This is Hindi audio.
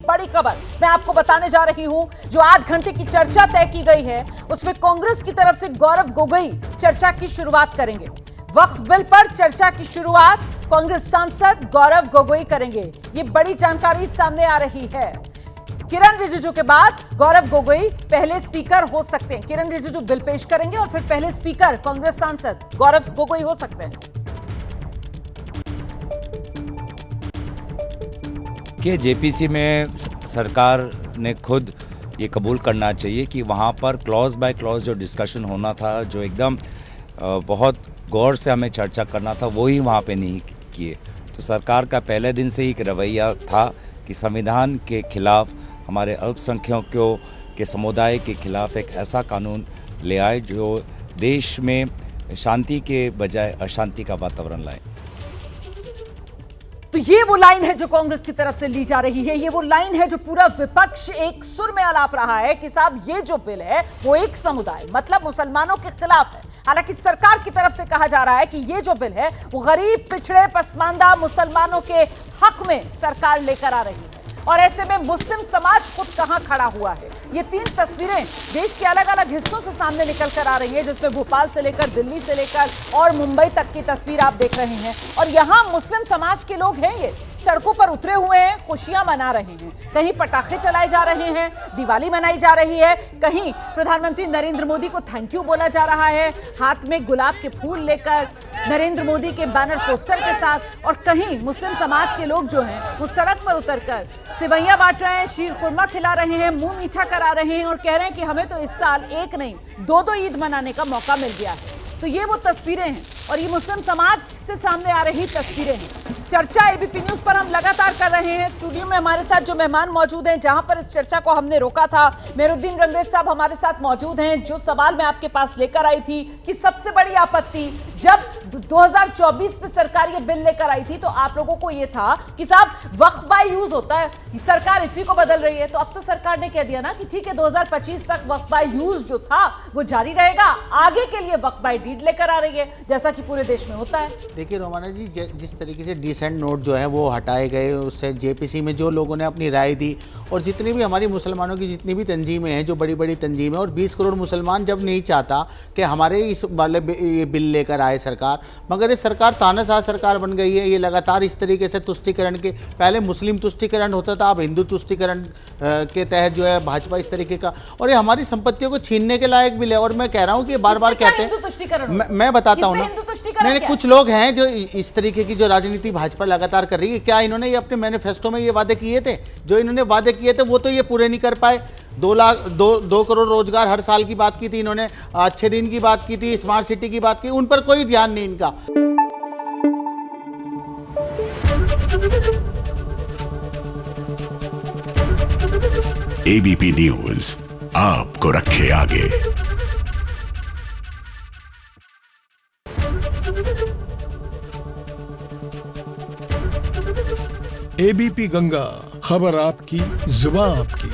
बड़ी खबर मैं आपको बताने जा रही हूं। जो 8 घंटे की चर्चा तय की गई है उसमें कांग्रेस की तरफ से गौरव गोगोई चर्चा की शुरुआत करेंगे। वक्फ बिल पर चर्चा की शुरुआत कांग्रेस सांसद गौरव गोगोई करेंगे। ये बड़ी जानकारी सामने आ रही है। किरण रिजिजू के बाद गौरव गोगोई पहले स्पीकर हो सकते हैं। किरण रिजिजू बिल पेश करेंगे और फिर पहले स्पीकर कांग्रेस सांसद गौरव गोगोई हो सकते हैं। कि जेपीसी में सरकार ने खुद ये कबूल करना चाहिए कि वहाँ पर क्लॉज बाय क्लॉज जो डिस्कशन होना था, जो एकदम बहुत गौर से हमें चर्चा करना था, वो ही वहाँ पे नहीं किए। तो सरकार का पहले दिन से ही एक रवैया था कि संविधान के खिलाफ, हमारे अल्पसंख्यकों के समुदाय के खिलाफ एक ऐसा कानून ले आए जो देश में शांति के बजाय अशांति का वातावरण लाए। तो ये वो लाइन है जो कांग्रेस की तरफ से ली जा रही है। ये वो लाइन है जो पूरा विपक्ष एक सुर में आलाप रहा है कि साहब ये जो बिल है वो एक समुदाय मतलब मुसलमानों के खिलाफ है। हालांकि सरकार की तरफ से कहा जा रहा है कि ये जो बिल है वो गरीब, पिछड़े, पसमानदा मुसलमानों के हक में सरकार लेकर आ रही है। और ऐसे में मुस्लिम समाज खुद कहां खड़ा हुआ है। ये 3 तस्वीरें देश के अलग अलग हिस्सों से सामने निकल कर आ रही है, जिसमें भोपाल से लेकर दिल्ली से लेकर और मुंबई तक की तस्वीर आप देख रहे हैं। और यहां मुस्लिम समाज के लोग हैं, ये सड़कों पर उतरे हुए हैं, खुशियां मना रहे हैं। कहीं पटाखे चलाए जा रहे हैं, दिवाली मनाई जा रही है, कहीं प्रधानमंत्री नरेंद्र मोदी को थैंक यू बोला जा रहा है, हाथ में गुलाब के फूल लेकर नरेंद्र मोदी के बैनर पोस्टर के साथ, और कहीं मुस्लिम समाज के लोग जो हैं वो सड़क पर उतरकर सिवैयां बांट रहे हैं, शीर खुरमा खिला रहे हैं, मुंह मीठा करा रहे हैं और कह रहे हैं कि हमें तो इस साल एक नहीं 2 ईद मनाने का मौका मिल गया है। तो ये वो तस्वीरें हैं और ये मुस्लिम समाज से सामने आ रही तस्वीरें हैं। चर्चा एबीपी न्यूज पर हम लगातार कर रहे हैं। स्टूडियो में हमारे साथ जो मेहमान मौजूद हैं, जहां पर इस चर्चा को हमने रोका था, मेहरुद्दीन रंगरेज साहब हमारे साथ मौजूद हैं। जो सवाल मैं आपके पास लेकर आई थी कि सबसे बड़ी आपत्ति जब 2024 में सरकार ये बिल लेकर आई थी तो आप लोगों को ये था कि साहब वक्फ बाय यूज होता है, सरकार इसी को बदल रही है। तो अब तो सरकार ने कह दिया ना कि ठीक है 2025 तक वक्फ बाय यूज जो था वो जारी रहेगा, आगे के लिए वक्फ बाय डीड लेकर आ रही है, जैसा कि पूरे देश में होता है। देखिए रोमाना जी, जिस तरीके से डिसेंट नोट जो है वो हटाए गए, उससे जेपीसी में जो लोगों ने अपनी राय दी और जितनी भी हमारी मुसलमानों की जितनी भी तंजीमें हैं, जो बड़ी बड़ी तंजीमें, और 20 करोड़ मुसलमान जब नहीं चाहता कि हमारे इस वाले ये बिल लेकर आए सरकार, मगर ये सरकार तानाशाह सरकार बन गई है। ये लगातार इस तरीके से तुष्टीकरण के, पहले मुस्लिम तुष्टीकरण होता था, अब हिंदू तुष्टीकरण के तहत जो है भाजपा इस तरीके का, और ये हमारी संपत्तियों को छीनने के लायक बिल है। और मैं कह रहा हूँ कि बार बार कहते हैं, मैं बताता हूँ ना, नहीं कुछ लोग हैं जो इस तरीके की जो राजनीति भाजपा लगातार कर रही है। क्या इन्होंने ये अपने मैनिफेस्टो में ये वादे किए थे? जो इन्होंने वादे किए थे वो तो ये पूरे नहीं कर पाए। 2 करोड़ रोजगार हर साल की बात की थी इन्होंने, अच्छे दिन की बात की थी, स्मार्ट सिटी की बात की, उन पर कोई ध्यान नहीं इनका। एबीपी न्यूज आपको रखे आगे। एबीपी गंगा, खबर आपकी, जुबान आपकी।